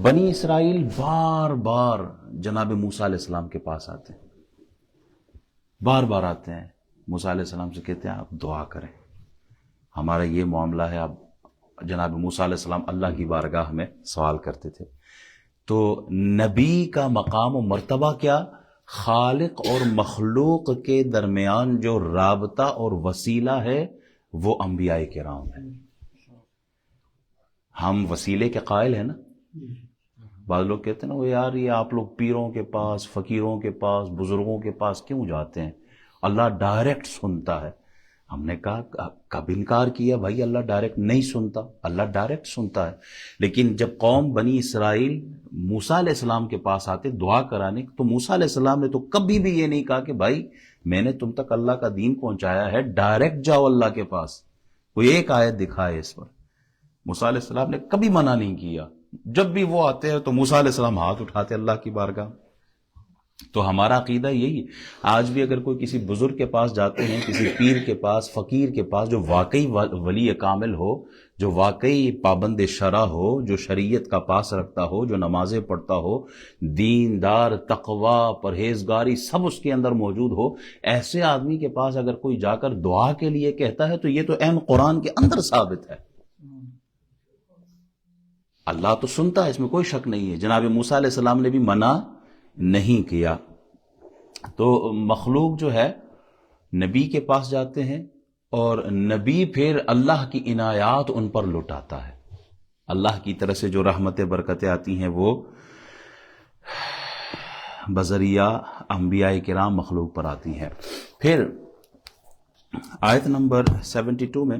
بنی اسرائیل بار بار جناب موسیٰ علیہ السلام کے پاس آتے ہیں، بار بار آتے ہیں، موسیٰ علیہ السلام سے کہتے ہیں آپ دعا کریں، ہمارا یہ معاملہ ہے۔ آپ جناب موسیٰ علیہ السلام اللہ کی بارگاہ میں سوال کرتے تھے۔ تو نبی کا مقام و مرتبہ کیا؟ خالق اور مخلوق کے درمیان جو رابطہ اور وسیلہ ہے وہ انبیاء کرام ہے۔ ہم وسیلے کے قائل ہیں نا۔ بعض لوگ کہتے ہیں نا وہ یار یہ آپ لوگ پیروں کے پاس، فقیروں کے پاس، بزرگوں کے پاس کیوں جاتے ہیں؟ اللہ ڈائریکٹ سنتا ہے۔ ہم نے کہا کب انکار کیا بھائی، اللہ ڈائریکٹ نہیں سنتا، اللہ ڈائریکٹ سنتا ہے۔ لیکن جب قوم بنی اسرائیل موسیٰ علیہ السلام کے پاس آتے دعا کرانے، تو موسیٰ علیہ السلام نے تو کبھی بھی یہ نہیں کہا کہ بھائی میں نے تم تک اللہ کا دین پہنچایا ہے، ڈائریکٹ جاؤ اللہ کے پاس، کوئی ایک آیت دکھائے اس پر۔ موسیٰ علیہ السلام نے کبھی منع نہیں کیا۔ جب بھی وہ آتے ہیں تو موسیٰ علیہ السلام ہاتھ اٹھاتے اللہ کی بارگاہ۔ تو ہمارا عقیدہ یہی ہے، آج بھی اگر کوئی کسی بزرگ کے پاس جاتے ہیں، کسی پیر کے پاس، فقیر کے پاس، جو واقعی ولی کامل ہو، جو واقعی پابند شرع ہو، جو شریعت کا پاس رکھتا ہو، جو نمازیں پڑھتا ہو، دیندار، تقوی، پرہیزگاری سب اس کے اندر موجود ہو، ایسے آدمی کے پاس اگر کوئی جا کر دعا کے لیے کہتا ہے تو یہ تو عین قرآن کے اندر ثابت ہے۔ اللہ تو سنتا ہے، اس میں کوئی شک نہیں ہے۔ جناب موسیٰ علیہ السلام نے بھی منع نہیں کیا۔ تو مخلوق جو ہے نبی کے پاس جاتے ہیں اور نبی پھر اللہ کی عنایات ان پر لٹاتا ہے۔ اللہ کی طرف سے جو رحمتیں برکتیں آتی ہیں وہ بذریعہ انبیاء کرام مخلوق پر آتی ہیں۔ پھر آیت نمبر 72 میں